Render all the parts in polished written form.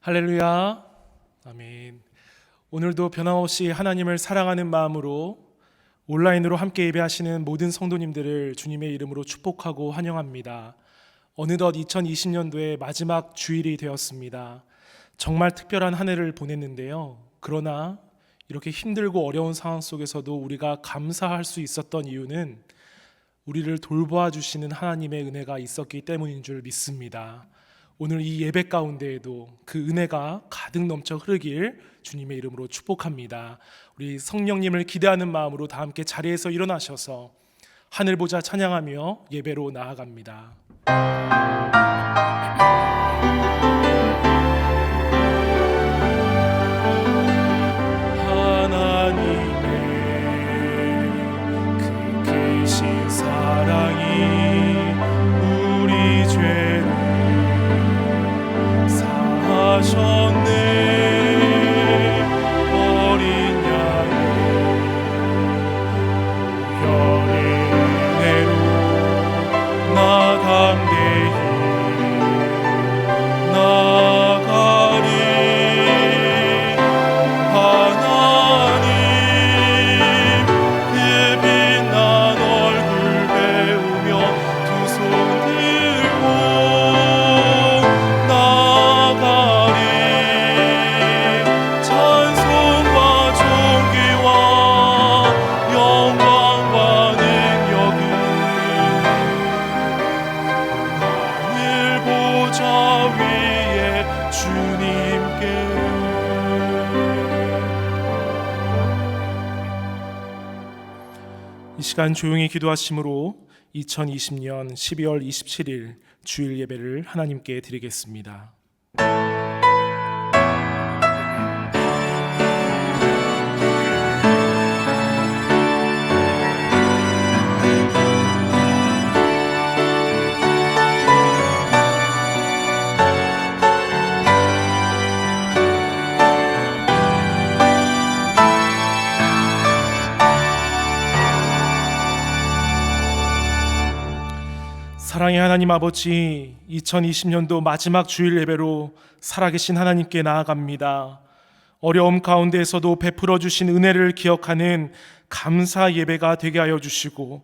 할렐루야. 아멘. 오늘도 변함없이 하나님을 사랑하는 마음으로 온라인으로 함께 예배하시는 모든 성도님들을 주님의 이름으로 축복하고 환영합니다. 어느덧 2020년도의 마지막 주일이 되었습니다. 정말 특별한 한 해를 보냈는데요. 그러나 이렇게 힘들고 어려운 상황 속에서도 우리가 감사할 수 있었던 이유는 우리를 돌보아 주시는 하나님의 은혜가 있었기 때문인 줄 믿습니다. 오늘 이 예배 가운데에도 그 은혜가 가득 넘쳐 흐르길 주님의 이름으로 축복합니다. 우리 성령님을 기대하는 마음으로 다 함께 자리에서 일어나셔서 하늘 보자 찬양하며 예배로 나아갑니다. 하나님의 그 크신 사랑이 우리 죄를 사하셨네. 어린 양의 보혈의 은혜로 나 담대히 나가리. 하나님 그 빛난 얼굴 배우며 두 손 들고 나가리. 찬송과 존귀와 영광과 능력은 하늘 보좌 위에 주님께. 이 시간 조용히 기도하심으로 2020년 12월 27일 주일 예배를 하나님께 드리겠습니다. 사랑의 하나님 아버지, 2020년도 마지막 주일 예배로 살아계신 하나님께 나아갑니다. 어려움 가운데에서도 베풀어 주신 은혜를 기억하는 감사 예배가 되게 하여 주시고,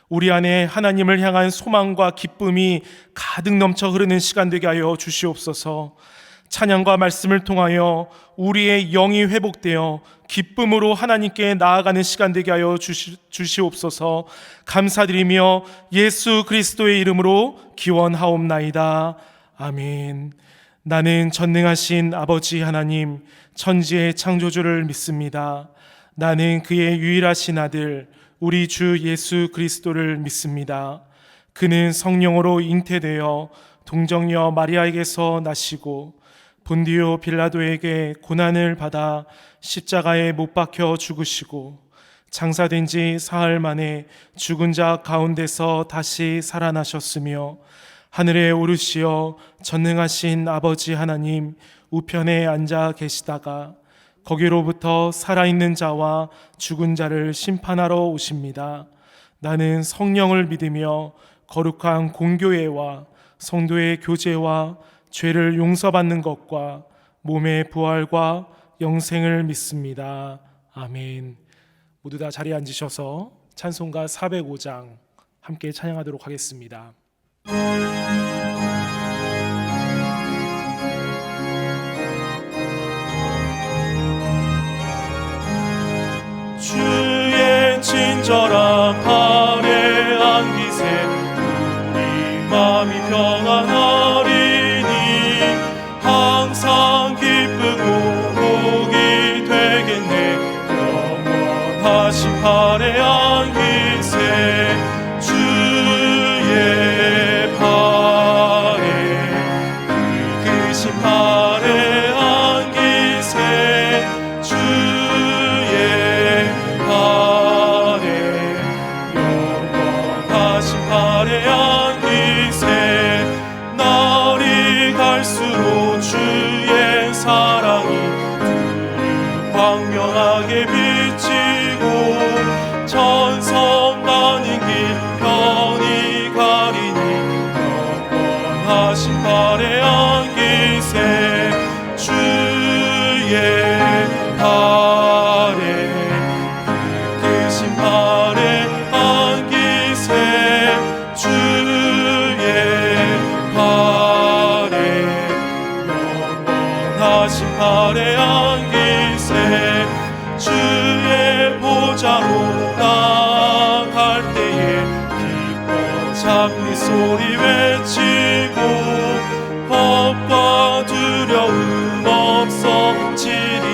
우리 안에 하나님을 향한 소망과 기쁨이 가득 넘쳐 흐르는 시간 되게 하여 주시옵소서. 찬양과 말씀을 통하여 우리의 영이 회복되어 기쁨으로 하나님께 나아가는 시간 되게 하여 주시옵소서. 감사드리며 예수 그리스도의 이름으로 기원하옵나이다. 아멘. 나는 전능하신 아버지 하나님, 천지의 창조주를 믿습니다. 나는 그의 유일하신 아들 우리 주 예수 그리스도를 믿습니다. 그는 성령으로 잉태되어 동정녀 마리아에게서 나시고 본디오 빌라도에게 고난을 받아 십자가에 못 박혀 죽으시고 장사된 지 사흘 만에 죽은 자 가운데서 다시 살아나셨으며 하늘에 오르시어 전능하신 아버지 하나님 우편에 앉아 계시다가 거기로부터 살아있는 자와 죽은 자를 심판하러 오십니다. 나는 성령을 믿으며 거룩한 공교회와 성도의 교제와 죄를 용서받는 것과 몸의 부활과 영생을 믿습니다. 아멘. 모두 다 자리에 앉으셔서 찬송가 405장 함께 찬양하도록 하겠습니다. 주의 친절한 팔에 안기세 우리 마음이 평안하리니 항상 기쁘고 복이 되겠네. 영원하신 팔에 안기세 주의 팔에 그 크신 팔에 안기세 주의 팔에 영원하신 팔에 안기세. 날이 갈수록 주의 사랑이 광명하게 비치고 천성 가는 길 편히 가리니 영원하신 발에 안기세 주 장미 소리 외치고 겁과 두려움 없어지리니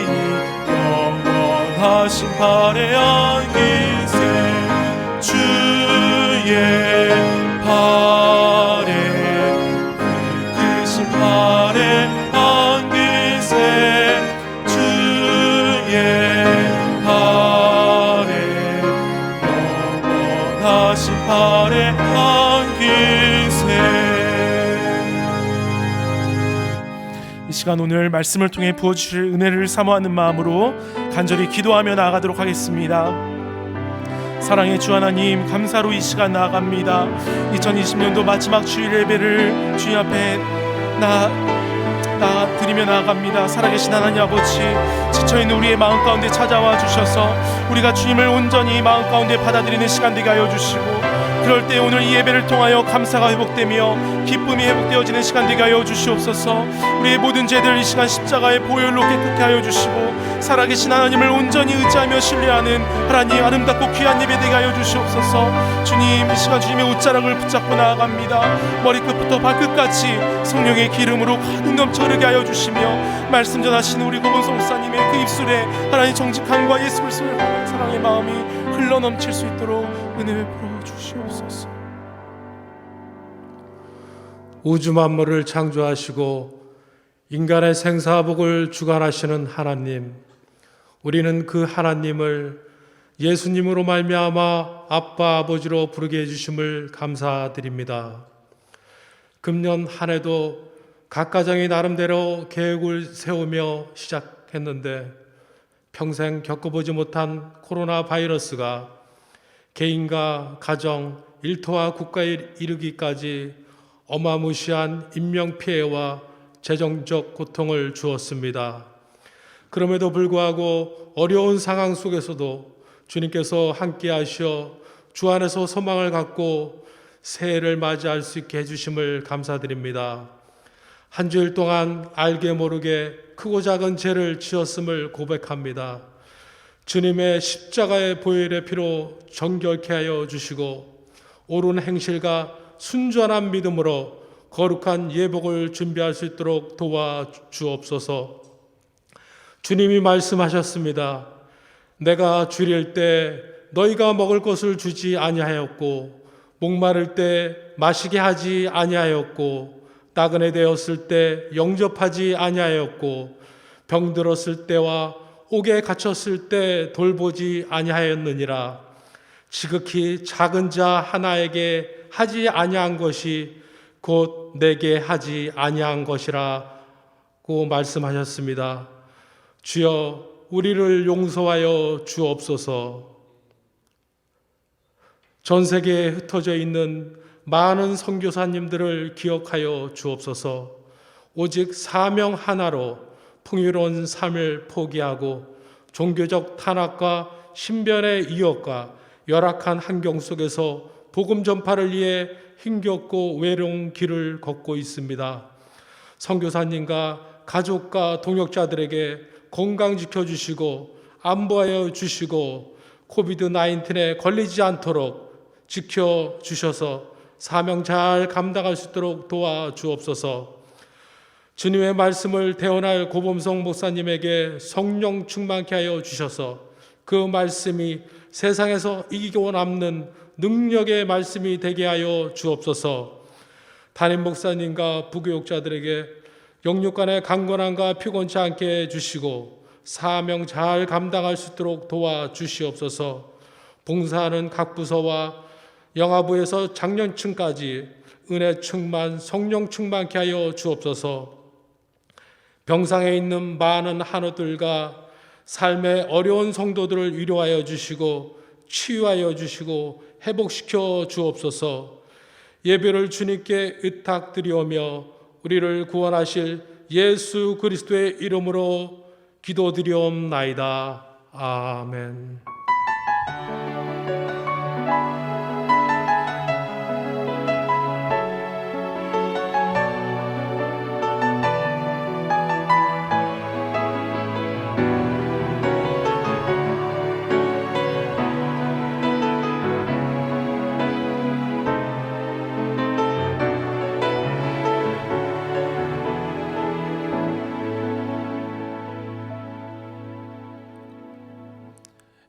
영원하신 팔에 안기세 주의 팔에 크신 팔에 안기세 주의 팔에 영원하신 팔에 안기세. 이 시간 오늘 말씀을 통해 부어주실 은혜를 사모하는 마음으로 간절히 기도하며 나아가도록 하겠습니다. 사랑의 주 하나님, 감사로 이 시간 나아갑니다. 2020년도 마지막 주일 예배를 주님 앞에 드리며 나아갑니다. 살아계신 하나님 아버지, 지쳐있는 우리의 마음 가운데 찾아와 주셔서 우리가 주님을 온전히 마음 가운데 받아들이는 시간 되게 하여 주시고, 그럴 때 오늘 이 예배를 통하여 감사가 회복되며 기쁨이 회복되어지는 시간 되게 하여 주시옵소서. 우리의 모든 죄들 이 시간 십자가의 보혈로 깨끗게 하여 주시고, 살아계신 하나님을 온전히 의지하며 신뢰하는 하나님 아름답고 귀한 예배 되게 하여 주시옵소서. 주님, 이 시간 주님의 옷자락을 붙잡고 나아갑니다. 머리끝부터 발끝까지 성령의 기름으로 가득 넘쳐 흐르게 하여 주시며, 말씀 전하시는 우리 고본성 목사님의 그 입술에 하나님 정직함과 예수 그리스도를 향한 사랑의 마음이 흘러넘칠 수 있도록 은혜 베풀어 주시옵소서. 우주 만물을 창조하시고 인간의 생사복을 주관하시는 하나님, 우리는 그 하나님을 예수님으로 말미암아 아빠 아버지로 부르게 해주심을 감사드립니다. 금년 한 해도 각 가정이 나름대로 계획을 세우며 시작했는데, 평생 겪어보지 못한 코로나 바이러스가 개인과 가정, 일터와 국가에 이르기까지 어마무시한 인명피해와 재정적 고통을 주었습니다. 그럼에도 불구하고 어려운 상황 속에서도 주님께서 함께 하시어 주 안에서 소망을 갖고 새해를 맞이할 수 있게 해주심을 감사드립니다. 한 주일 동안 알게 모르게 크고 작은 죄를 지었음을 고백합니다. 주님의 십자가의 보혈의 피로 정결케 하여 주시고, 옳은 행실과 순전한 믿음으로 거룩한 예복을 준비할 수 있도록 도와주옵소서. 주님이 말씀하셨습니다. 내가 줄일 때 너희가 먹을 것을 주지 아니하였고, 목마를 때 마시게 하지 아니하였고, 나그네 되었을 때 영접하지 아니하였고, 병들었을 때와 옥에 갇혔을 때 돌보지 아니하였느니라. 지극히 작은 자 하나에게 하지 아니한 것이 곧 내게 하지 아니한 것이라고 말씀하셨습니다. 주여, 우리를 용서하여 주옵소서. 전 세계에 흩어져 있는 많은 선교사님들을 기억하여 주옵소서. 오직 사명 하나로 풍요로운 삶을 포기하고 종교적 탄압과 신변의 이역과 열악한 환경 속에서 복음 전파를 위해 힘겹고 외로운 길을 걷고 있습니다. 선교사님과 가족과 동역자들에게 건강 지켜주시고 안보하여 주시고 코비드-19에 걸리지 않도록 지켜주셔서 사명 잘 감당할 수 있도록 도와주옵소서. 주님의 말씀을 대언할 고범성 목사님에게 성령 충만케 하여 주셔서 그 말씀이 세상에서 이기고 남는 능력의 말씀이 되게 하여 주옵소서. 담임 목사님과 부교육자들에게 영육간의 강건함과 피곤치 않게 해주시고 사명 잘 감당할 수 있도록 도와주시옵소서. 봉사하는 각 부서와 영화부에서 장년층까지 은혜 충만, 성령 충만케 하여 주옵소서. 병상에 있는 많은 한우들과 삶의 어려운 성도들을 위로하여 주시고 치유하여 주시고 회복시켜 주옵소서. 예배를 주님께 의탁드리오며 우리를 구원하실 예수 그리스도의 이름으로 기도드리옵나이다. 아멘.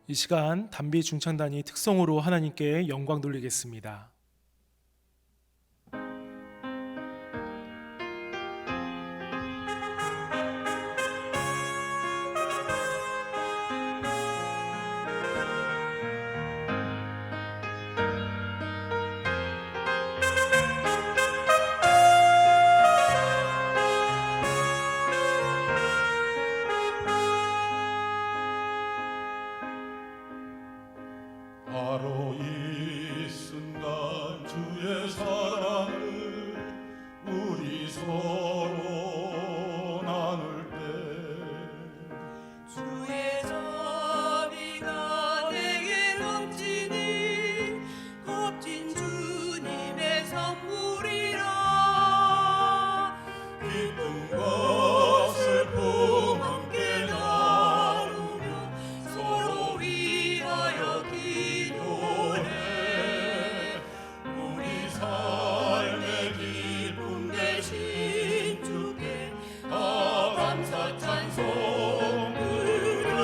이 시간 단비 중창단이 특성으로 하나님께 영광 돌리겠습니다. 바로 이 순간 주의 사랑을 우리 서로 나눌 때 주의 자비가 내게 넘치니 값진 주님의 선물이라. 기쁨과 슬픔 함께 나누며 서로 위하여 기도해. 우리 삶의 기쁨 대신 주께 다 감사 찬송 드려.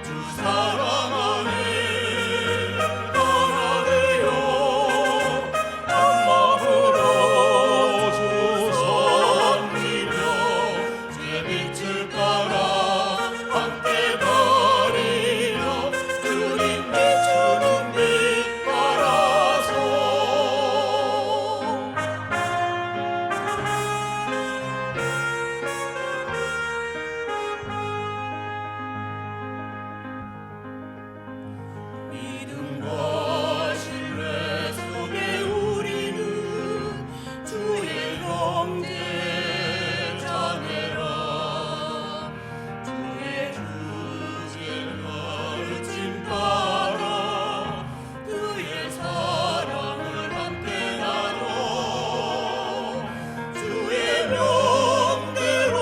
주 사랑 안에 하나 되어 한 마음으로 주 섬기며 주의 빛을 따라 함께 가리라. 주님 비추는 빛 따라서 믿음과 신뢰 속에 우리는 주의 형제 자매라. 주의 가르침 따라 그의 사랑을 함께 나눠 주의 명대로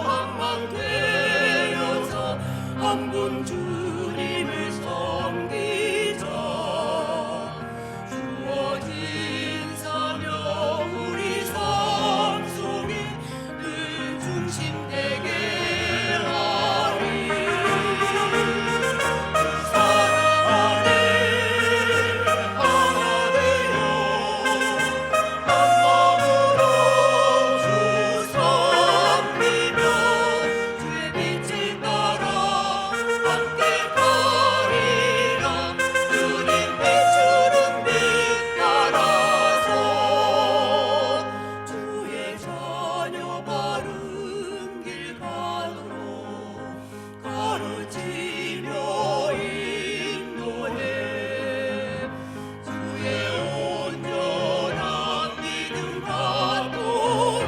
한만 되어서 한 분 주님을 섬기자. 주어진 사명 우리 삶 속에 늘 중심되게 하리. 주 사랑 안에 하나 되어 한 마음으로 주 섬기며 주의 빛을 따라 함께 가리라. 주님 비추는 빛 따라서 주의 자녀 바른 길 가도록 가르치며 인도해. 주의 온전한 믿음 갖도록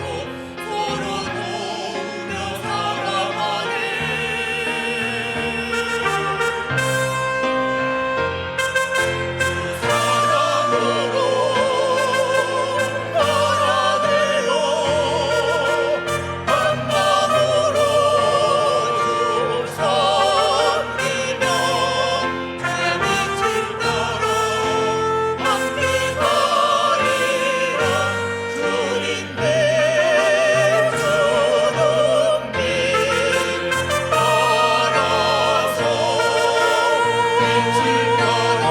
서로 도우며 살아가네. 주 사랑으로 하나 되어 한 마음으로 주 섬기며 주의 빛을 따라 함께 가리라. 주님 비추는 빛 따라서 빛을 따라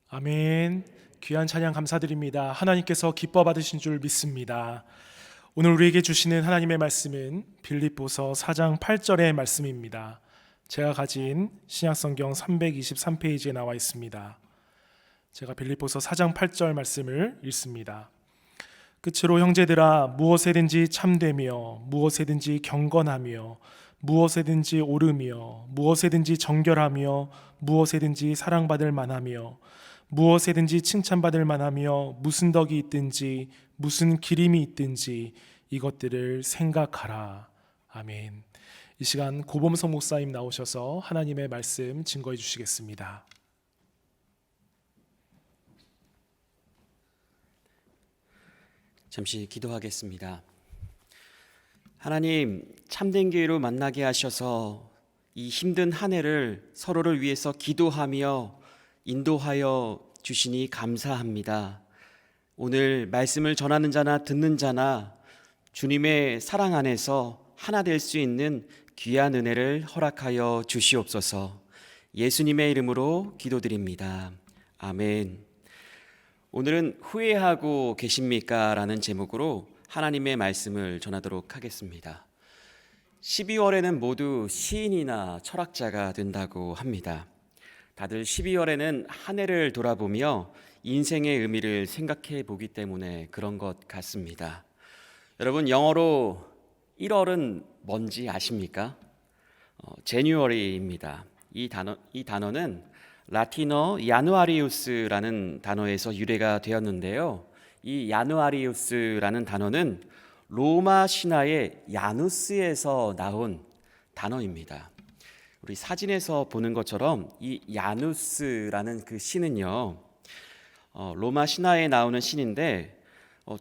아멘. 귀한 찬양 감사드립니다. 하나님께서 기뻐 받으신 줄 믿습니다. 오늘 우리에게 주시는 하나님의 말씀은 빌립보서 4장 8절의 말씀입니다. 제가 가진 신약성경 323페이지에 나와 있습니다. 제가 빌립보서 4장 8절 말씀을 읽습니다. 끝으로 형제들아, 무엇에든지 참되며 무엇에든지 경건하며 무엇에든지 옳으며 무엇에든지 정결하며 무엇에든지 사랑받을 만하며 무엇에든지 칭찬받을 만하며 무슨 덕이 있든지 무슨 기림이 있든지 이것들을 생각하라. 아멘. 이 시간 고범성 목사님 나오셔서 하나님의 말씀 증거해 주시겠습니다. 잠시 기도하겠습니다. 하나님, 참된 교회로 만나게 하셔서 이 힘든 한 해를 서로를 위해서 기도하며 인도하여 주시니 감사합니다. 오늘 말씀을 전하는 자나 듣는 자나 주님의 사랑 안에서 하나 될 수 있는 귀한 은혜를 허락하여 주시옵소서. 예수님의 이름으로 기도드립니다. 아멘. 오늘은 후회하고 계십니까? 라는 제목으로 하나님의 말씀을 전하도록 하겠습니다. 12월에는 모두 시인이나 철학자가 된다고 합니다. 다들 12월에는 한 해를 돌아보며 인생의 의미를 생각해 보기 때문에 그런 것 같습니다. 여러분, 영어로 1월은 뭔지 아십니까? January입니다. 이 단어는 라틴어 야누아리우스라는 단어에서 유래가 되었는데요. 이 야누아리우스라는 단어는 로마 신화의 야누스에서 나온 단어입니다. 우리 사진에서 보는 것처럼 이 야누스라는 그 신은요, 로마 신화에 나오는 신인데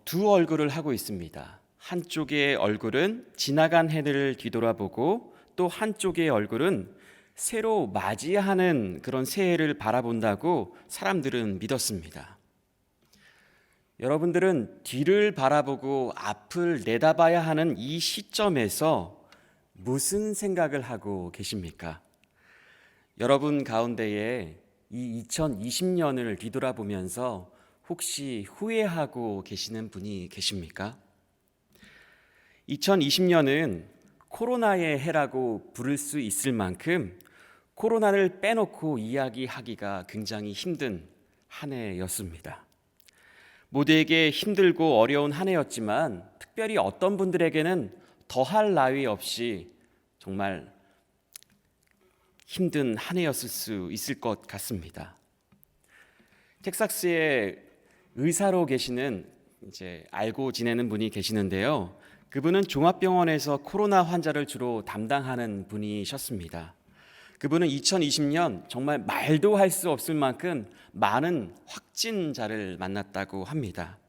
두 얼굴을 하고 있습니다. 한쪽의 얼굴은 지나간 해를 뒤돌아보고 또 한쪽의 얼굴은 새로 맞이하는 그런 새해를 바라본다고 사람들은 믿었습니다. 여러분들은 뒤를 바라보고 앞을 내다봐야 하는 이 시점에서 무슨 생각을 하고 계십니까? 여러분 가운데에 이 2020년을 뒤돌아보면서 혹시 후회하고 계시는 분이 계십니까? 2020년은 코로나의 해라고 부를 수 있을 만큼 코로나를 빼놓고 이야기하기가 굉장히 힘든 한 해였습니다. 모두에게 힘들고 어려운 한 해였지만 특별히 어떤 분들에게는 더할 나위 없이 정말 힘든 한 해였을 수 있을 것 같습니다. 텍사스에 의사로 계시는 이제 알고 지내는 분이 계시는데요. 그분은 종합병원에서 코로나 환자를 주로 담당하는 분이셨습니다. 그분은 2020년 정말 말도 할 수 없을 만큼 많은 확진자를 만났다고 합니다.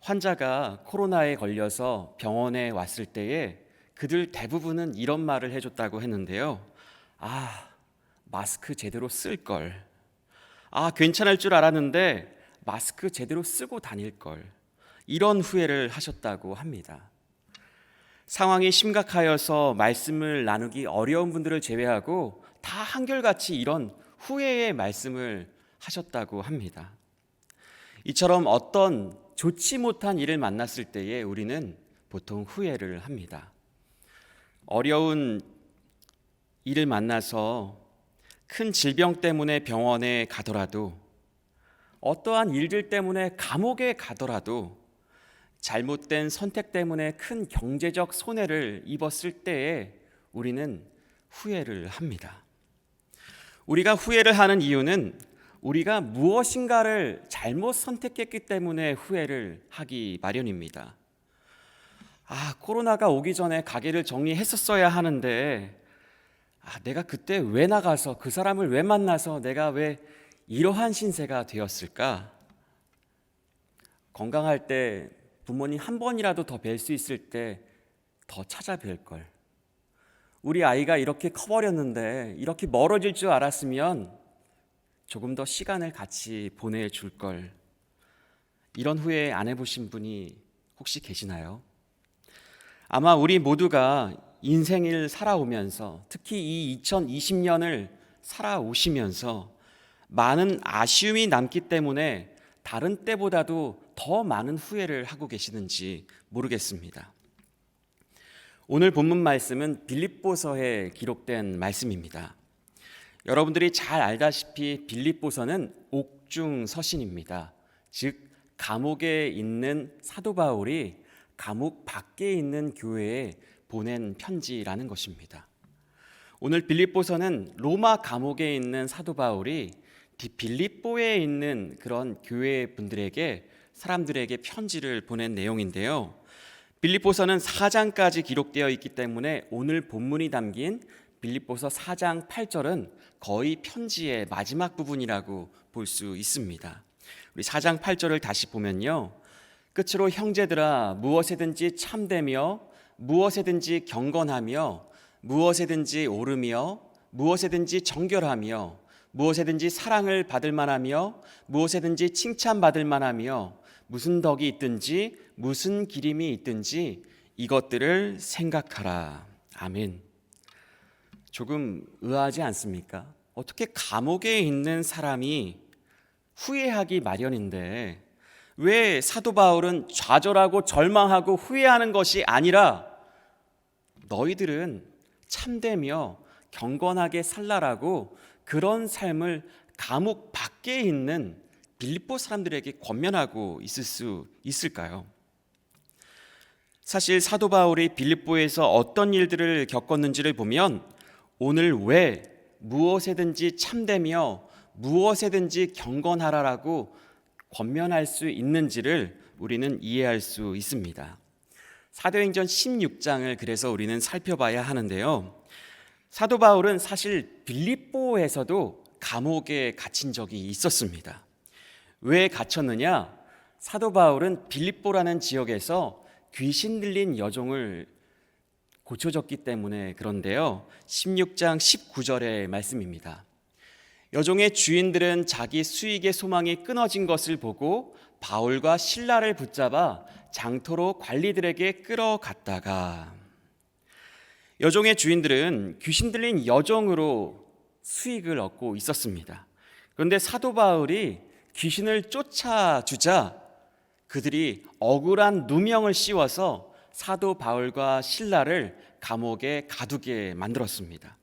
환자가 코로나에 걸려서 병원에 왔을 때에 그들 대부분은 이런 말을 해줬다고 했는데요. 마스크 제대로 쓸 걸. 괜찮을 줄 알았는데 마스크 제대로 쓰고 다닐 걸. 이런 후회를 하셨다고 합니다. 상황이 심각하여서 말씀을 나누기 어려운 분들을 제외하고 다 한결같이 이런 후회의 말씀을 하셨다고 합니다. 이처럼 어떤 좋지 못한 일을 만났을 때에 우리는 보통 후회를 합니다. 어려운 일을 만나서 큰 질병 때문에 병원에 가더라도, 어떠한 일들 때문에 감옥에 가더라도, 잘못된 선택 때문에 큰 경제적 손해를 입었을 때에 우리는 후회를 합니다. 우리가 후회를 하는 이유는 우리가 무엇인가를 잘못 선택했기 때문에 후회를 하기 마련입니다. 코로나가 오기 전에 가게를 정리했었어야 하는데 내가 그때 왜 나가서 그 사람을 왜 만나서 내가 왜 이러한 신세가 되었을까? 건강할 때 부모님 한 번이라도 더 뵐 수 있을 때 더 찾아뵐 걸. 우리 아이가 이렇게 커버렸는데 이렇게 멀어질 줄 알았으면 조금 더 시간을 같이 보내줄 걸. 이런 후회 안 해보신 분이 혹시 계시나요? 아마 우리 모두가 인생을 살아오면서, 특히 이 2020년을 살아오시면서 많은 아쉬움이 남기 때문에 다른 때보다도 더 많은 후회를 하고 계시는지 모르겠습니다. 오늘 본문 말씀은 빌립보서에 기록된 말씀입니다. 여러분들이 잘 알다시피 빌립보서는 옥중 서신입니다. 즉 감옥에 있는 사도 바울이 감옥 밖에 있는 교회에 보낸 편지라는 것입니다. 오늘 빌립보서는 로마 감옥에 있는 사도 바울이 빌립보에 있는 그런 교회 분들에게, 사람들에게 편지를 보낸 내용인데요. 빌립보서는 4장까지 기록되어 있기 때문에 오늘 본문이 담긴 빌립보서 4장 8절은 거의 편지의 마지막 부분이라고 볼 수 있습니다. 우리 4장 8절을 다시 보면요. 끝으로 형제들아, 무엇에든지 참되며 무엇에든지 경건하며 무엇에든지 옳으며 무엇에든지 정결하며 무엇에든지 사랑을 받을 만하며 무엇에든지 칭찬받을 만하며 무슨 덕이 있든지 무슨 기림이 있든지 이것들을 생각하라. 아멘. 조금 의아하지 않습니까? 어떻게 감옥에 있는 사람이 후회하기 마련인데 왜 사도 바울은 좌절하고 절망하고 후회하는 것이 아니라 너희들은 참되며 경건하게 살라라고 그런 삶을 감옥 밖에 있는 빌립보 사람들에게 권면하고 있을 수 있을까요? 사실 사도 바울이 빌립보에서 어떤 일들을 겪었는지를 보면 오늘 왜 무엇에든지 참되며 무엇에든지 경건하라라고 권면할 수 있는지를 우리는 이해할 수 있습니다. 사도행전 16장을 그래서 우리는 살펴봐야 하는데요. 사도 바울은 사실 빌립보에서도 감옥에 갇힌 적이 있었습니다. 왜 갇혔느냐? 사도 바울은 빌립보라는 지역에서 귀신 들린 여종을 고쳐줬기 때문에 그런데요. 16장 19절의 말씀입니다. 여종의 주인들은 자기 수익의 소망이 끊어진 것을 보고 바울과 실라를 붙잡아 장터로 관리들에게 끌어갔다가, 여종의 주인들은 귀신 들린 여종으로 수익을 얻고 있었습니다. 그런데 사도 바울이 귀신을 쫓아주자 그들이 억울한 누명을 씌워서 사도 바울과 실라를 감옥에 가두게 만들었습니다.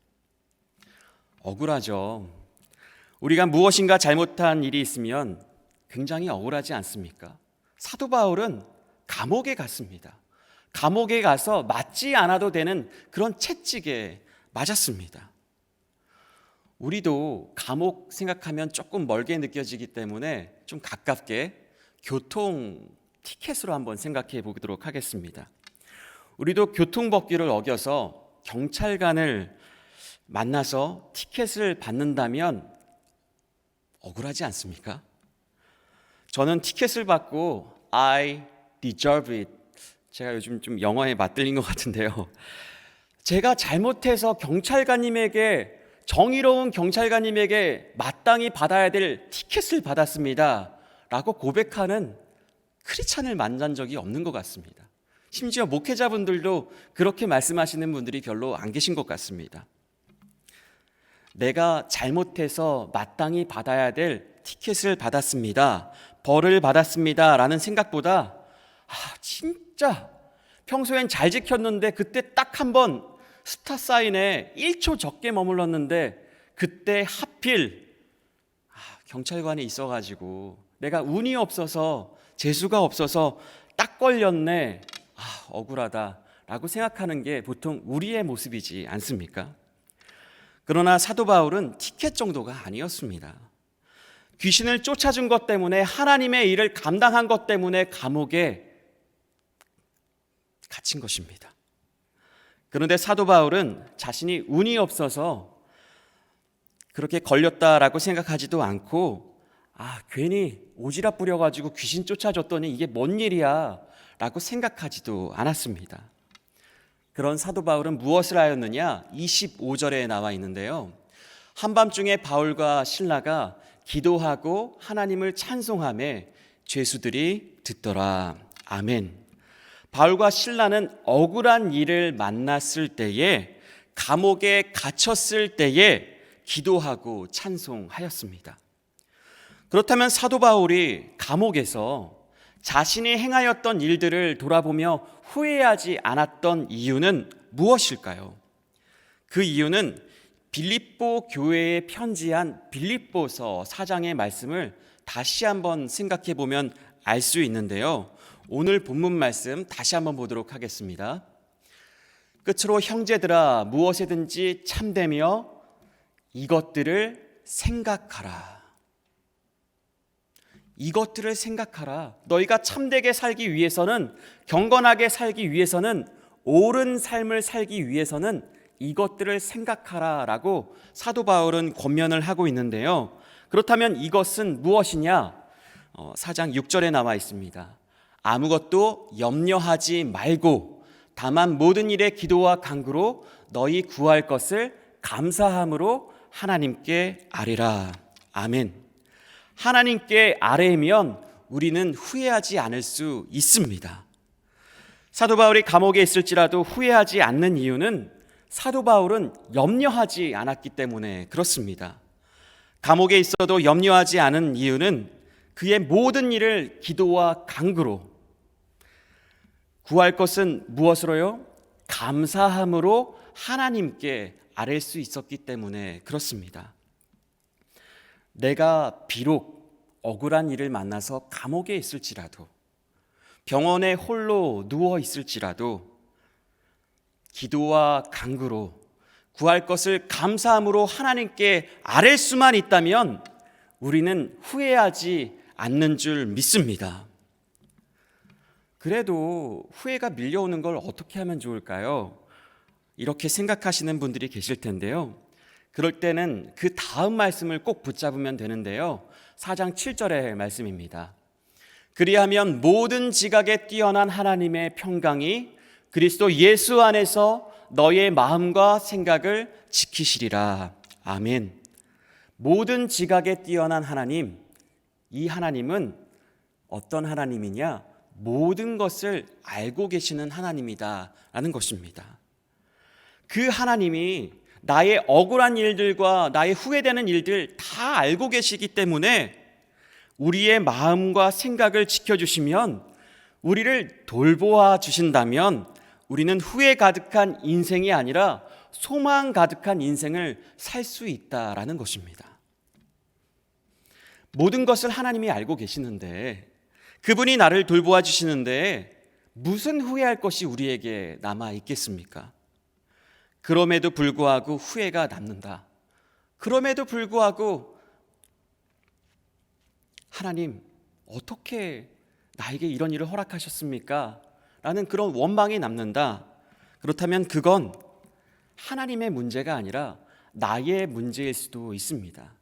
억울하죠. 우리가 무엇인가 잘못한 일이 있으면 굉장히 억울하지 않습니까? 사도 바울은 감옥에 갔습니다. 감옥에 가서 맞지 않아도 되는 그런 채찍에 맞았습니다. 우리도 감옥 생각하면 조금 멀게 느껴지기 때문에 좀 가깝게 교통 티켓으로 한번 생각해 보도록 하겠습니다. 우리도 교통법규를 어겨서 경찰관을 만나서 티켓을 받는다면 억울하지 않습니까? 저는 티켓을 받고 I deserve it. 제가 요즘 좀 영어에 맞들린 것 같은데요. 제가 잘못해서 경찰관님에게, 정의로운 경찰관님에게 마땅히 받아야 될 티켓을 받았습니다 라고 고백하는 크리스찬을 만난 적이 없는 것 같습니다. 심지어 목회자분들도 그렇게 말씀하시는 분들이 별로 안 계신 것 같습니다. 내가 잘못해서 마땅히 받아야 될 티켓을 받았습니다, 벌을 받았습니다 라는 생각보다 진짜 평소엔 잘 지켰는데 그때 딱 한 번 스타 사인에 1초 적게 머물렀는데 그때 하필 경찰관이 있어가지고 내가 운이 없어서, 재수가 없어서 딱 걸렸네, 억울하다라고 생각하는 게 보통 우리의 모습이지 않습니까? 그러나 사도 바울은 티켓 정도가 아니었습니다. 귀신을 쫓아준 것 때문에, 하나님의 일을 감당한 것 때문에 감옥에 갇힌 것입니다. 그런데 사도 바울은 자신이 운이 없어서 그렇게 걸렸다라고 생각하지도 않고 괜히 오지랖 부려가지고 귀신 쫓아줬더니 이게 뭔 일이야 라고 생각하지도 않았습니다. 그런 사도 바울은 무엇을 하였느냐? 25절에 나와 있는데요. 한밤중에 바울과 실라가 기도하고 하나님을 찬송하며 죄수들이 듣더라. 아멘. 바울과 실라는 억울한 일을 만났을 때에, 감옥에 갇혔을 때에 기도하고 찬송하였습니다. 그렇다면 사도 바울이 감옥에서 자신이 행하였던 일들을 돌아보며 후회하지 않았던 이유는 무엇일까요? 그 이유는 빌립보 교회에 편지한 빌립보서 4장의 말씀을 다시 한번 생각해 보면 알 수 있는데요. 오늘 본문 말씀 다시 한번 보도록 하겠습니다. 끝으로 형제들아, 무엇에든지 참되며 이것들을 생각하라. 이것들을 생각하라. 너희가 참되게 살기 위해서는, 경건하게 살기 위해서는, 옳은 삶을 살기 위해서는 이것들을 생각하라 라고 사도 바울은 권면을 하고 있는데요. 그렇다면 이것은 무엇이냐? 4장 6절에 나와 있습니다. 아무것도 염려하지 말고 다만 모든 일에 기도와 간구로 너희 구할 것을 감사함으로 하나님께 아뢰라. 아멘. 하나님께 아뢰면 우리는 후회하지 않을 수 있습니다. 사도 바울이 감옥에 있을지라도 후회하지 않는 이유는 사도 바울은 염려하지 않았기 때문에 그렇습니다. 감옥에 있어도 염려하지 않은 이유는 그의 모든 일을 기도와 간구로, 구할 것은 무엇으로요? 감사함으로 하나님께 아뢰 수 있었기 때문에 그렇습니다. 내가 비록 억울한 일을 만나서 감옥에 있을지라도, 병원에 홀로 누워 있을지라도 기도와 간구로 구할 것을 감사함으로 하나님께 아뢰 수만 있다면 우리는 후회하지 않는 줄 믿습니다. 그래도 후회가 밀려오는 걸 어떻게 하면 좋을까요? 이렇게 생각하시는 분들이 계실 텐데요. 그럴 때는 그 다음 말씀을 꼭 붙잡으면 되는데요. 4장 7절의 말씀입니다. 그리하면 모든 지각에 뛰어난 하나님의 평강이 그리스도 예수 안에서 너의 마음과 생각을 지키시리라. 아멘. 모든 지각에 뛰어난 하나님, 이 하나님은 어떤 하나님이냐? 모든 것을 알고 계시는 하나님이다라는 것입니다. 그 하나님이 나의 억울한 일들과 나의 후회되는 일들 다 알고 계시기 때문에 우리의 마음과 생각을 지켜주시면, 우리를 돌보아 주신다면 우리는 후회 가득한 인생이 아니라 소망 가득한 인생을 살 수 있다라는 것입니다. 모든 것을 하나님이 알고 계시는데, 그분이 나를 돌보아 주시는데 무슨 후회할 것이 우리에게 남아 있겠습니까? 그럼에도 불구하고 후회가 남는다. 그럼에도 불구하고 하나님, 어떻게 나에게 이런 일을 허락하셨습니까? 라는 그런 원망이 남는다. 그렇다면 그건 하나님의 문제가 아니라 나의 문제일 수도 있습니다.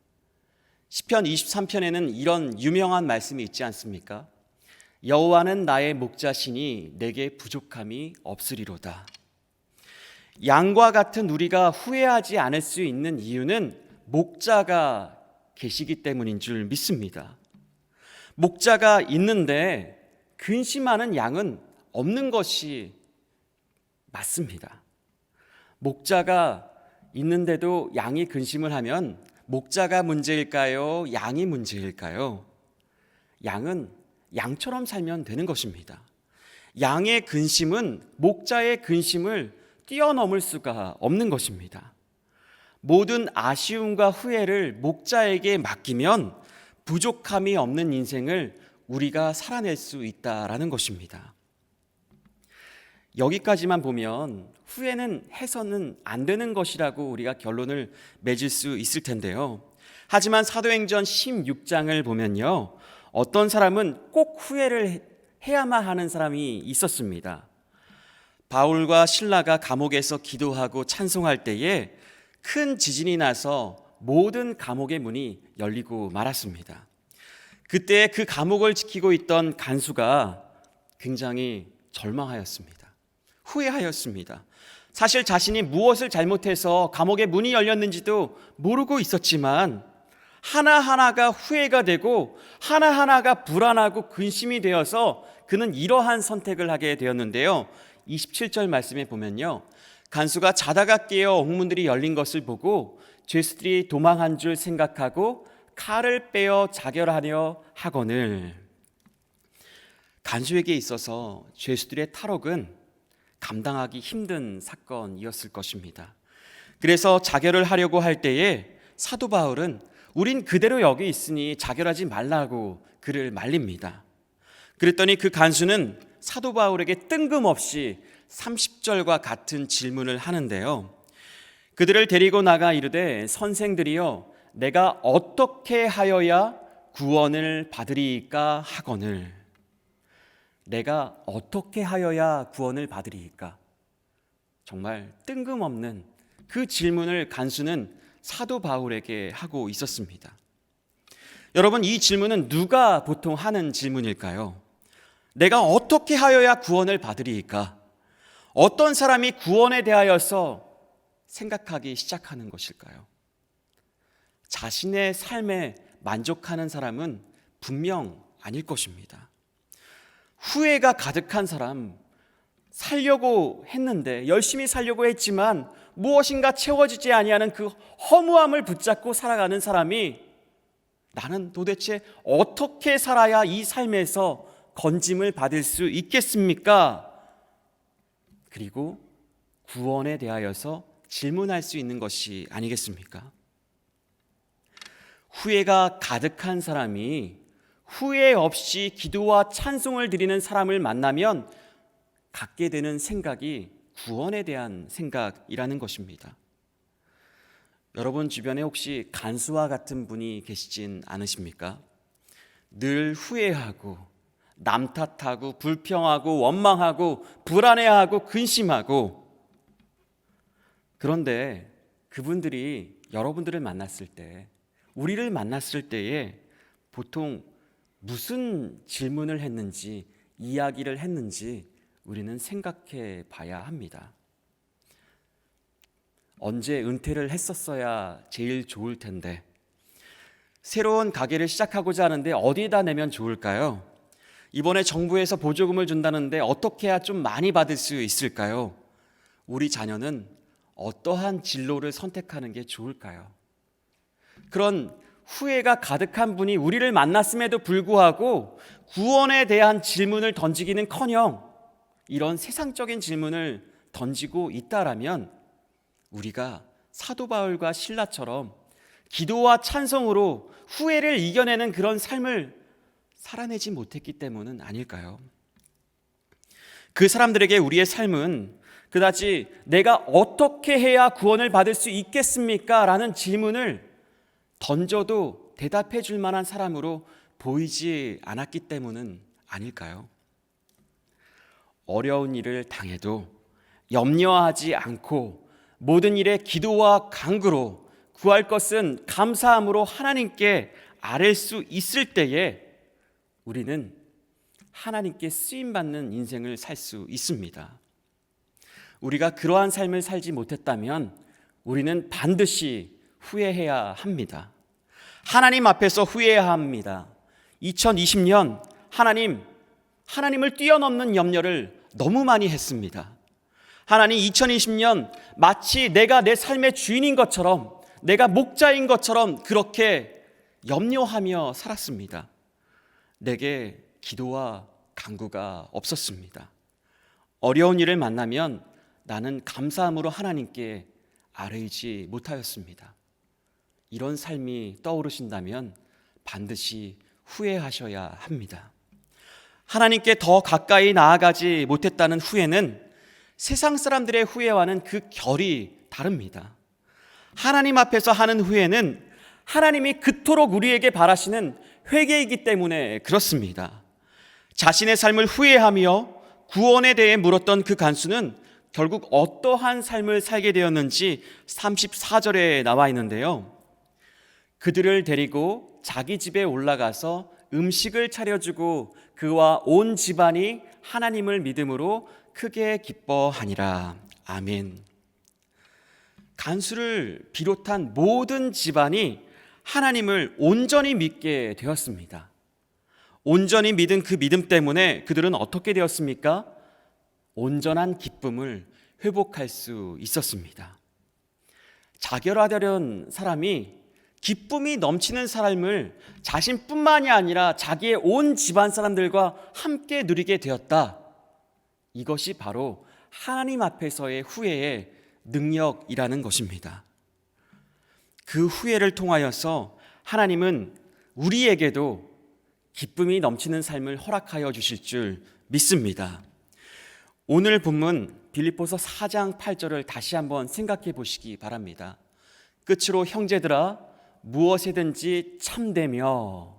시편 23편에는 이런 유명한 말씀이 있지 않습니까? 여호와는 나의 목자시니 내게 부족함이 없으리로다. 양과 같은 우리가 후회하지 않을 수 있는 이유는 목자가 계시기 때문인 줄 믿습니다. 목자가 있는데 근심하는 양은 없는 것이 맞습니다. 목자가 있는데도 양이 근심을 하면 목자가 문제일까요? 양이 문제일까요? 양은 양처럼 살면 되는 것입니다. 양의 근심은 목자의 근심을 뛰어넘을 수가 없는 것입니다. 모든 아쉬움과 후회를 목자에게 맡기면 부족함이 없는 인생을 우리가 살아낼 수 있다라는 것입니다. 여기까지만 보면 후회는 해서는 안 되는 것이라고 우리가 결론을 맺을 수 있을 텐데요. 하지만 사도행전 16장을 보면요, 어떤 사람은 꼭 후회를 해야만 하는 사람이 있었습니다. 바울과 실라가 감옥에서 기도하고 찬송할 때에 큰 지진이 나서 모든 감옥의 문이 열리고 말았습니다. 그때 그 감옥을 지키고 있던 간수가 굉장히 절망하였습니다. 후회하였습니다. 사실 자신이 무엇을 잘못해서 감옥의 문이 열렸는지도 모르고 있었지만 하나하나가 후회가 되고 하나하나가 불안하고 근심이 되어서 그는 이러한 선택을 하게 되었는데요. 27절 말씀에 보면요, 간수가 자다가 깨어 옥문들이 열린 것을 보고 죄수들이 도망한 줄 생각하고 칼을 빼어 자결하려 하거늘. 간수에게 있어서 죄수들의 탈옥은 감당하기 힘든 사건이었을 것입니다. 그래서 자결을 하려고 할 때에 사도 바울은 우린 그대로 여기 있으니 자결하지 말라고 그를 말립니다. 그랬더니 그 간수는 사도 바울에게 뜬금없이 30절과 같은 질문을 하는데요. 그들을 데리고 나가 이르되 선생들이여 내가 어떻게 하여야 구원을 받으리이까 하거늘. 내가 어떻게 하여야 구원을 받으리이까? 정말 뜬금없는 그 질문을 간수는 사도 바울에게 하고 있었습니다. 여러분, 이 질문은 누가 보통 하는 질문일까요? 내가 어떻게 하여야 구원을 받으리이까? 어떤 사람이 구원에 대하여서 생각하기 시작하는 것일까요? 자신의 삶에 만족하는 사람은 분명 아닐 것입니다. 후회가 가득한 사람, 살려고 했는데, 열심히 살려고 했지만 무엇인가 채워지지 아니하는 그 허무함을 붙잡고 살아가는 사람이 나는 도대체 어떻게 살아야 이 삶에서 건짐을 받을 수 있겠습니까? 그리고 구원에 대하여서 질문할 수 있는 것이 아니겠습니까? 후회가 가득한 사람이 후회 없이 기도와 찬송을 드리는 사람을 만나면 갖게 되는 생각이 구원에 대한 생각이라는 것입니다. 여러분 주변에 혹시 간수와 같은 분이 계시진 않으십니까? 늘 후회하고 남 탓하고 불평하고 원망하고 불안해하고 근심하고, 그런데 그분들이 여러분들을 만났을 때, 우리를 만났을 때에 보통 무슨 질문을 했는지, 이야기를 했는지 우리는 생각해 봐야 합니다. 언제 은퇴를 했었어야 제일 좋을 텐데, 새로운 가게를 시작하고자 하는데 어디에다 내면 좋을까요? 이번에 정부에서 보조금을 준다는데 어떻게 해야 좀 많이 받을 수 있을까요? 우리 자녀는 어떠한 진로를 선택하는 게 좋을까요? 그런 후회가 가득한 분이 우리를 만났음에도 불구하고 구원에 대한 질문을 던지기는커녕 이런 세상적인 질문을 던지고 있다라면, 우리가 사도 바울과 실라처럼 기도와 찬송으로 후회를 이겨내는 그런 삶을 살아내지 못했기 때문은 아닐까요? 그 사람들에게 우리의 삶은 그다지 내가 어떻게 해야 구원을 받을 수 있겠습니까? 라는 질문을 던져도 대답해 줄 만한 사람으로 보이지 않았기 때문은 아닐까요? 어려운 일을 당해도 염려하지 않고 모든 일에 기도와 간구로 구할 것은 감사함으로 하나님께 아뢰 수 있을 때에 우리는 하나님께 쓰임받는 인생을 살 수 있습니다. 우리가 그러한 삶을 살지 못했다면 우리는 반드시 후회해야 합니다. 하나님 앞에서 후회해야 합니다. 2020년 하나님을 뛰어넘는 염려를 너무 많이 했습니다. 하나님, 2020년 마치 내가 내 삶의 주인인 것처럼, 내가 목자인 것처럼 그렇게 염려하며 살았습니다. 내게 기도와 간구가 없었습니다. 어려운 일을 만나면 나는 감사함으로 하나님께 아뢰지 못하였습니다. 이런 삶이 떠오르신다면 반드시 후회하셔야 합니다. 하나님께 더 가까이 나아가지 못했다는 후회는 세상 사람들의 후회와는 그 결이 다릅니다. 하나님 앞에서 하는 후회는 하나님이 그토록 우리에게 바라시는 회개이기 때문에 그렇습니다. 자신의 삶을 후회하며 구원에 대해 물었던 그 간수는 결국 어떠한 삶을 살게 되었는지 34절에 나와 있는데요. 그들을 데리고 자기 집에 올라가서 음식을 차려주고 그와 온 집안이 하나님을 믿음으로 크게 기뻐하니라. 아멘. 간수를 비롯한 모든 집안이 하나님을 온전히 믿게 되었습니다. 온전히 믿은 그 믿음 때문에 그들은 어떻게 되었습니까? 온전한 기쁨을 회복할 수 있었습니다. 자결하려는 사람이 기쁨이 넘치는 삶을 자신뿐만이 아니라 자기의 온 집안 사람들과 함께 누리게 되었다. 이것이 바로 하나님 앞에서의 후회의 능력이라는 것입니다. 그 후회를 통하여서 하나님은 우리에게도 기쁨이 넘치는 삶을 허락하여 주실 줄 믿습니다. 오늘 본문 빌립보서 4장 8절을 다시 한번 생각해 보시기 바랍니다. 끝으로 형제들아 무엇이든지 참되며,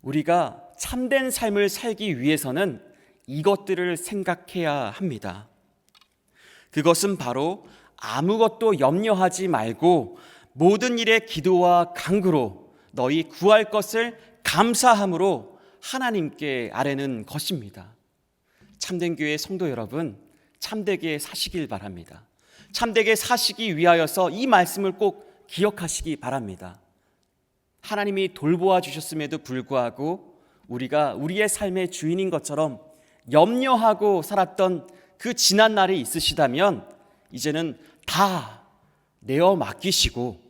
우리가 참된 삶을 살기 위해서는 이것들을 생각해야 합니다. 그것은 바로 아무것도 염려하지 말고 모든 일에 기도와 간구로 너희 구할 것을 감사함으로 하나님께 아뢰는 것입니다. 참된 교회 성도 여러분, 참되게 사시길 바랍니다. 참되게 사시기 위하여서 이 말씀을 꼭 기억하시기 바랍니다. 하나님이 돌보아 주셨음에도 불구하고 우리가 우리의 삶의 주인인 것처럼 염려하고 살았던 그 지난 날이 있으시다면 이제는 다 내어 맡기시고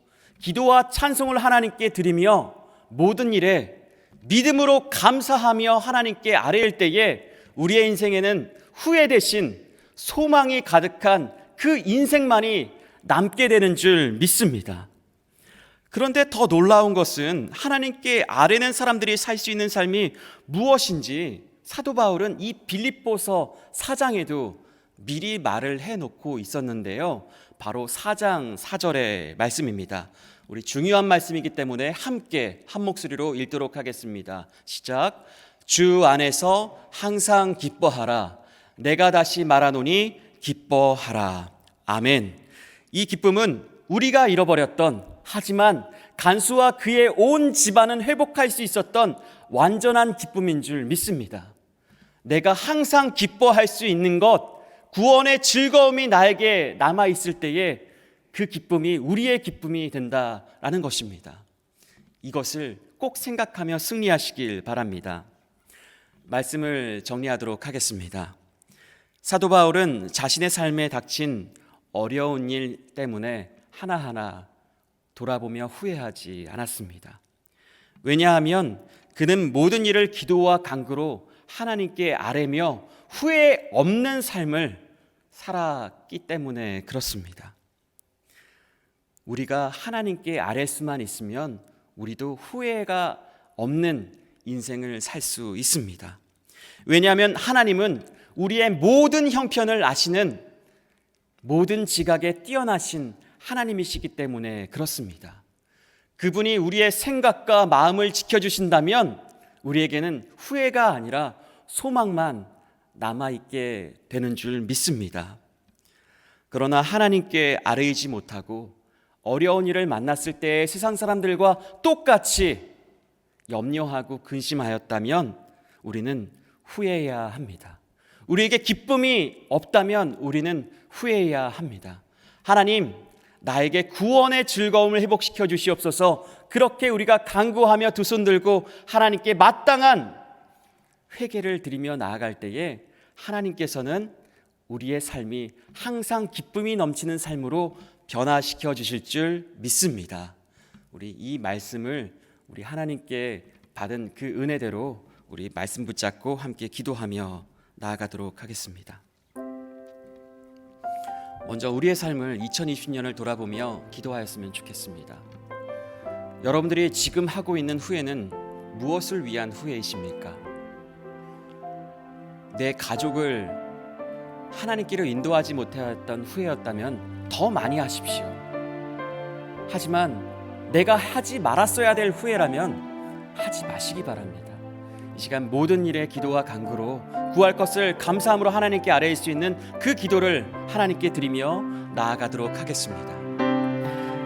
기도와 찬송을 하나님께 드리며 모든 일에 믿음으로 감사하며 하나님께 아뢰일 때에 우리의 인생에는 후회 대신 소망이 가득한 그 인생만이 남게 되는 줄 믿습니다. 그런데 더 놀라운 것은 하나님께 아뢰는 사람들이 살 수 있는 삶이 무엇인지 사도 바울은 이 빌립보서 4장에도 미리 말을 해놓고 있었는데요. 바로 4장 4절의 말씀입니다. 우리 중요한 말씀이기 때문에 함께 한 목소리로 읽도록 하겠습니다. 시작. 주 안에서 항상 기뻐하라. 내가 다시 말하노니 기뻐하라. 아멘. 이 기쁨은 우리가 잃어버렸던, 하지만 간수와 그의 온 집안은 회복할 수 있었던 완전한 기쁨인 줄 믿습니다. 내가 항상 기뻐할 수 있는 것, 구원의 즐거움이 나에게 남아있을 때에 그 기쁨이 우리의 기쁨이 된다라는 것입니다. 이것을 꼭 생각하며 승리하시길 바랍니다. 말씀을 정리하도록 하겠습니다. 사도 바울은 자신의 삶에 닥친 어려운 일 때문에 하나하나 돌아보며 후회하지 않았습니다. 왜냐하면 그는 모든 일을 기도와 간구로 하나님께 아뢰며 후회 없는 삶을 살았기 때문에 그렇습니다. 우리가 하나님께 아뢰 수만 있으면 우리도 후회가 없는 인생을 살 수 있습니다. 왜냐하면 하나님은 우리의 모든 형편을 아시는 모든 지각에 뛰어나신 하나님이시기 때문에 그렇습니다. 그분이 우리의 생각과 마음을 지켜주신다면 우리에게는 후회가 아니라 소망만 남아있게 되는 줄 믿습니다. 그러나 하나님께 아뢰지 못하고 어려운 일을 만났을 때 세상 사람들과 똑같이 염려하고 근심하였다면 우리는 후회해야 합니다. 우리에게 기쁨이 없다면 우리는 후회해야 합니다. 하나님, 나에게 구원의 즐거움을 회복시켜 주시옵소서. 그렇게 우리가 간구하며 두 손 들고 하나님께 마땅한 회개를 드리며 나아갈 때에 하나님께서는 우리의 삶이 항상 기쁨이 넘치는 삶으로 변화시켜 주실 줄 믿습니다. 우리 이 말씀을 우리 하나님께 받은 그 은혜대로 우리 말씀 붙잡고 함께 기도하며 나아가도록 하겠습니다. 먼저 우리의 삶을 2020년을 돌아보며 기도하였으면 좋겠습니다. 여러분들이 지금 하고 있는 후회는 무엇을 위한 후회이십니까? 내 가족을 하나님께로 인도하지 못했던 후회였다면 더 많이 하십시오. 하지만 내가 하지 말았어야 될 후회라면 하지 마시기 바랍니다. 이 시간 모든 일에 기도와 간구로 구할 것을 감사함으로 하나님께 아뢰일 수 있는 그 기도를 하나님께 드리며 나아가도록 하겠습니다.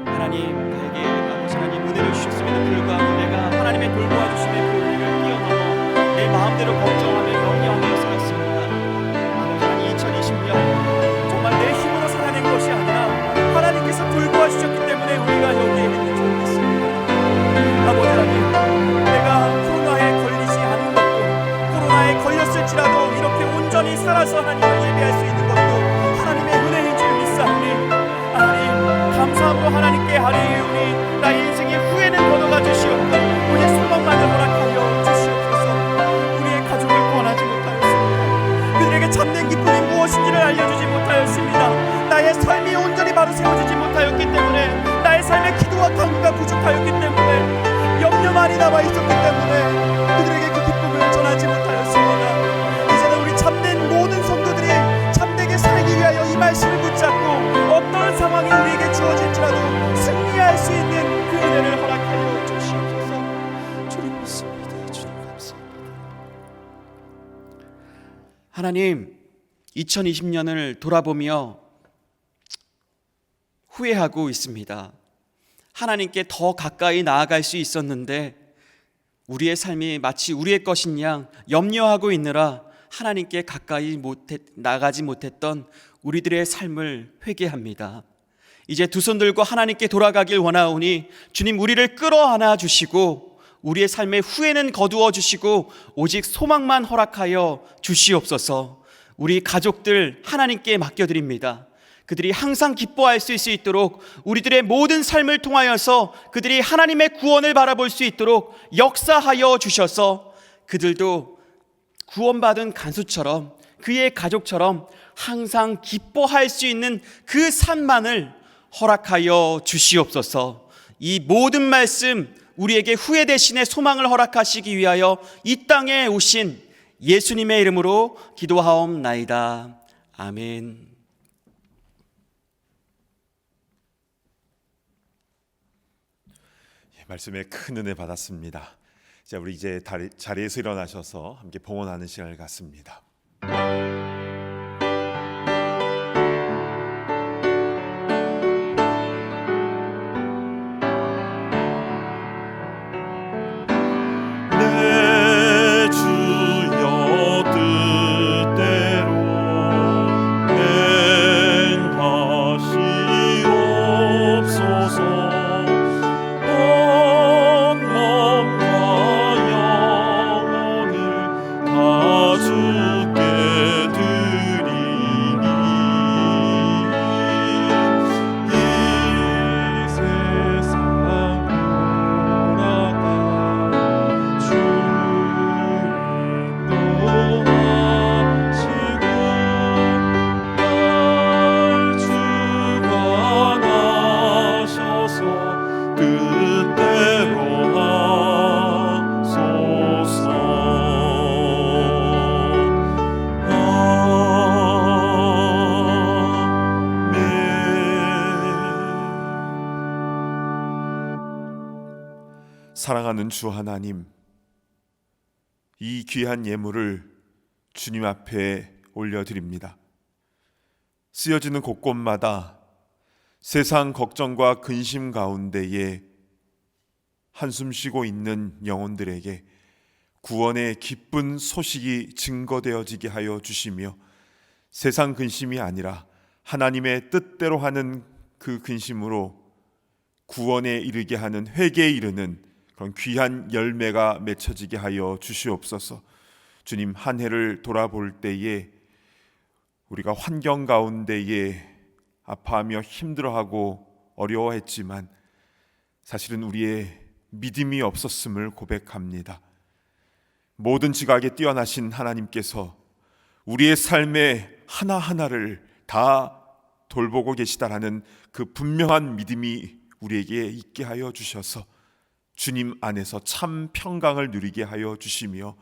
하나님, 나에게 아버지 하나님 은혜를 주셨음에도 불구하고 내가 하나님의 돌보아 주심의 그 은혜를 뛰어넘어 내 마음대로 걱정하며 염려하며 살았습니다. 아버지 하나님, 2020년 정말 내 힘으로 살아낸 것이 아니라 하나님께서 돌보아 주셨기 때문에 우리가 여기에 있는 줄 믿습니다. 아버지 하나님, 내가 코로나에 걸리지 않은 것도, 코로나에 걸렸을지라도 이렇게 온전히 살아서 하나님을 예배할 수 있는 것도 하나님의 은혜인 줄 믿사오니 하나님, 감사함으로 하나님께 아뢰오니 나의 인생의 후회는 걷어가 주시옵고 오직 소망만을 허락하여 주시옵소서. 우리의 가족을 구원하지 못하였습니다. 그들에게 참된 기쁨이 무엇인지를 알려주지 못하였습니다. 나의 삶이 온전히 바로 세워지지 못하였기 때문에, 나의 삶의 기도와 간구가 부족하였기 때문에, 염려만이 남아있었기 때문에 그들에게 그 기쁨을 전하지 못하였습니다. 이제는 우리 참된 모든 성도들이 참되게 살기 위하여 이 말씀을 붙잡고 어떤 상황이 우리에게 주어질지라도 승리할 수 있는 그 은혜를 허락하여 주시옵소서. 주님 믿습니다. 주님 감사합니다. 하나님, 2020년을 돌아보며 후회하고 있습니다. 하나님께 더 가까이 나아갈 수 있었는데 우리의 삶이 마치 우리의 것인 양 염려하고 있느라 하나님께 가까이 나가지 못했던 우리들의 삶을 회개합니다. 이제 두 손 들고 하나님께 돌아가길 원하오니 주님 우리를 끌어안아 주시고 우리의 삶의 후회는 거두어 주시고 오직 소망만 허락하여 주시옵소서. 우리 가족들 하나님께 맡겨드립니다. 그들이 항상 기뻐할 수 있도록 우리들의 모든 삶을 통하여서 그들이 하나님의 구원을 바라볼 수 있도록 역사하여 주셔서 그들도 구원받은 간수처럼 그의 가족처럼 항상 기뻐할 수 있는 그 삶만을 허락하여 주시옵소서. 이 모든 말씀 우리에게 후회 대신에 소망을 허락하시기 위하여 이 땅에 오신 예수님의 이름으로 기도하옵나이다. 아멘. 말씀에 큰 은혜 받았습니다. 자, 우리 이제 자리에서 일어나셔서 함께 봉헌하는 시간을 갖습니다. 내 주여 뜻대로 행하시옵소서. 온 몸과 영혼을 다 주께 드리니 이 세상 돌아가 주인도 하시고 날 주관하셔서 뜻대로 하소서. 아멘. 사랑하는 주 하나님, 이 귀한 예물을 주님 앞에 올려드립니다. 쓰여지는 곳곳마다 세상 걱정과 근심 가운데에 한숨 쉬고 있는 영혼들에게 구원의 기쁜 소식이 증거되어지게 하여 주시며 세상 근심이 아니라 하나님의 뜻대로 하는 그 근심으로 구원에 이르게 하는 회개에 이르는 그런 귀한 열매가 맺혀지게 하여 주시옵소서. 주님, 한 해를 돌아볼 때에 우리가 환경 가운데에 아파하며 힘들어하고 어려워했지만 사실은 우리의 믿음이 없었음을 고백합니다. 모든 지각에 뛰어나신 하나님께서 우리의 삶의 하나하나를 다 돌보고 계시다라는 그 분명한 믿음이 우리에게 있게 하여 주셔서 주님 안에서 참 평강을 누리게 하여 주시며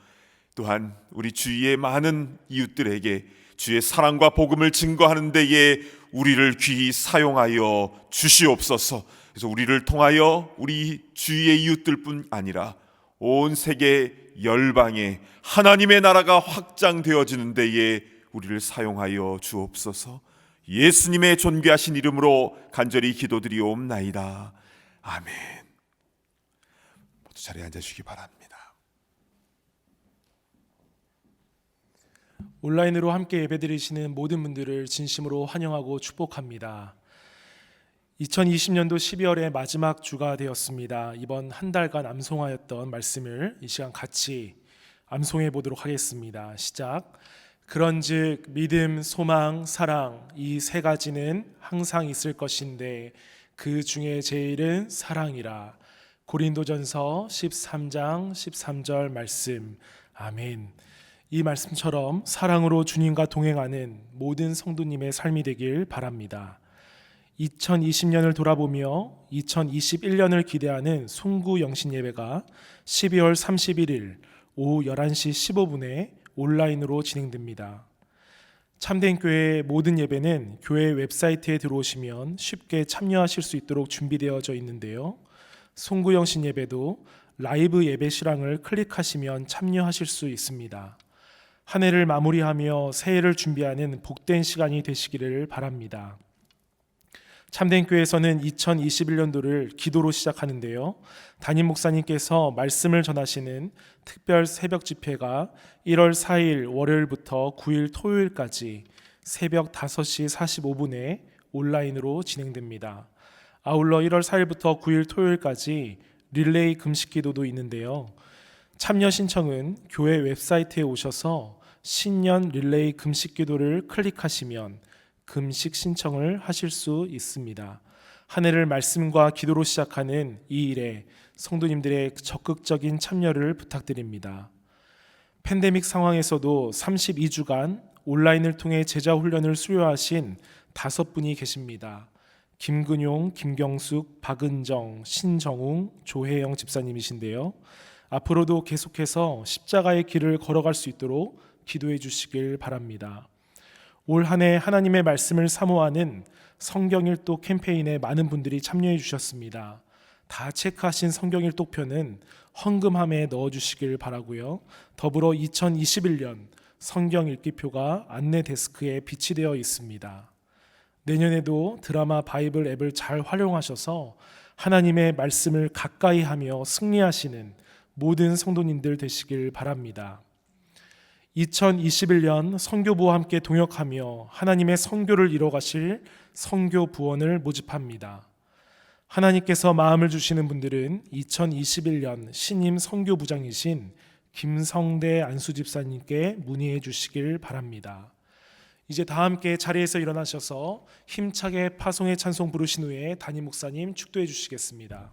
또한 우리 주위의 많은 이웃들에게 주의 사랑과 복음을 증거하는 데에 우리를 귀히 사용하여 주시옵소서. 그래서 우리를 통하여 우리 주위의 이웃들뿐 아니라 온 세계 열방에 하나님의 나라가 확장되어지는 데에 우리를 사용하여 주옵소서. 예수님의 존귀하신 이름으로 간절히 기도드리옵나이다. 아멘. 모두 자리에 앉아주시기 바랍니다. 온라인으로 함께 예배드리시는 모든 분들을 진심으로 환영하고 축복합니다. 2020년도 12월의 마지막 주가 되었습니다. 이번 한 달간 암송하였던 말씀을 이 시간 같이 암송해 보도록 하겠습니다. 시작. 그런즉 믿음, 소망, 사랑 이 세 가지는 항상 있을 것인데 그 중에 제일은 사랑이라. 고린도전서 13장 13절 말씀. 아멘. 이 말씀처럼 사랑으로 주님과 동행하는 모든 성도님의 삶이 되길 바랍니다. 2020년을 돌아보며 2021년을 기대하는 송구 영신 예배가 12월 31일 오후 11시 15분에 온라인으로 진행됩니다. 참된교회의 모든 예배는 교회 웹사이트에 들어오시면 쉽게 참여하실 수 있도록 준비되어져 있는데요. 송구 영신 예배도 라이브 예배 실황을 클릭하시면 참여하실 수 있습니다. 한 해를 마무리하며 새해를 준비하는 복된 시간이 되시기를 바랍니다. 참된교회에서는 2021년도를 기도로 시작하는데요. 담임 목사님께서 말씀을 전하시는 특별 새벽 집회가 1월 4일 월요일부터 9일 토요일까지 새벽 5시 45분에 온라인으로 진행됩니다. 아울러 1월 4일부터 9일 토요일까지 릴레이 금식 기도도 있는데요. 참여 신청은 교회 웹사이트에 오셔서 신년 릴레이 금식 기도를 클릭하시면 금식 신청을 하실 수 있습니다. 한 해를 말씀과 기도로 시작하는 이 일에 성도님들의 적극적인 참여를 부탁드립니다. 팬데믹 상황에서도 32주간 온라인을 통해 제자 훈련을 수료하신 5분이 계십니다. 김근용, 김경숙, 박은정, 신정웅, 조혜영 집사님이신데요. 앞으로도 계속해서 십자가의 길을 걸어갈 수 있도록 기도해 주시길 바랍니다. 올 한 해 하나님의 말씀을 사모하는 성경일독 캠페인에 많은 분들이 참여해 주셨습니다. 다 체크하신 성경일독표는 헌금함에 넣어주시길 바라고요. 더불어 2021년 성경 읽기표가 안내 데스크에 비치되어 있습니다. 내년에도 드라마 바이블 앱을 잘 활용하셔서 하나님의 말씀을 가까이 하며 승리하시는 모든 성도님들 되시길 바랍니다. 2021년 선교부와 함께 동역하며 하나님의 선교를 이뤄가실 선교부원을 모집합니다. 하나님께서 마음을 주시는 분들은 2021년 신임 선교부장이신 김성대 안수집사님께 문의해 주시길 바랍니다. 이제 다 함께 자리에서 일어나셔서 힘차게 파송의 찬송 부르신 후에 담임 목사님 축도해 주시겠습니다.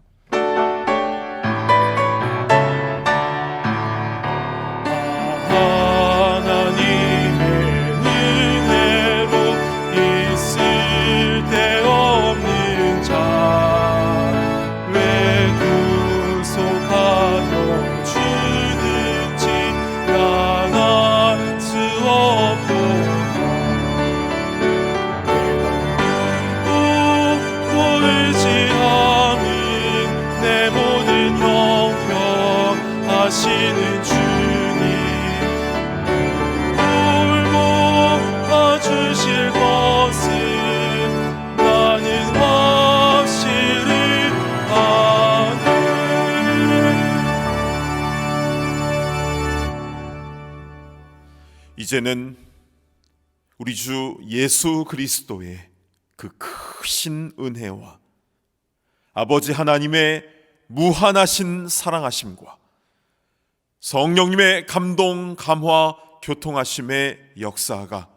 하나님의 은혜로 있을 데 없는 자 왜 구속하여 주는지 나갈 수 없도다. 보이지 않는 내 모든 형편 하시는 주님 주실 것은 나는 확실히 아네. 이제는 우리 주 예수 그리스도의 그 크신 은혜와 아버지 하나님의 무한하신 사랑하심과 성령님의 감동, 감화, 교통하심의 역사가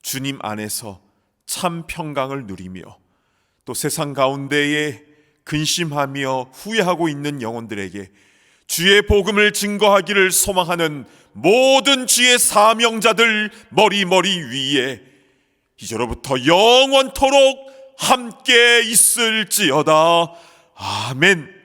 주님 안에서 참 평강을 누리며 또 세상 가운데에 근심하며 후회하고 있는 영혼들에게 주의 복음을 증거하기를 소망하는 모든 주의 사명자들 머리 위에 이제로부터 영원토록 함께 있을지어다. 아멘.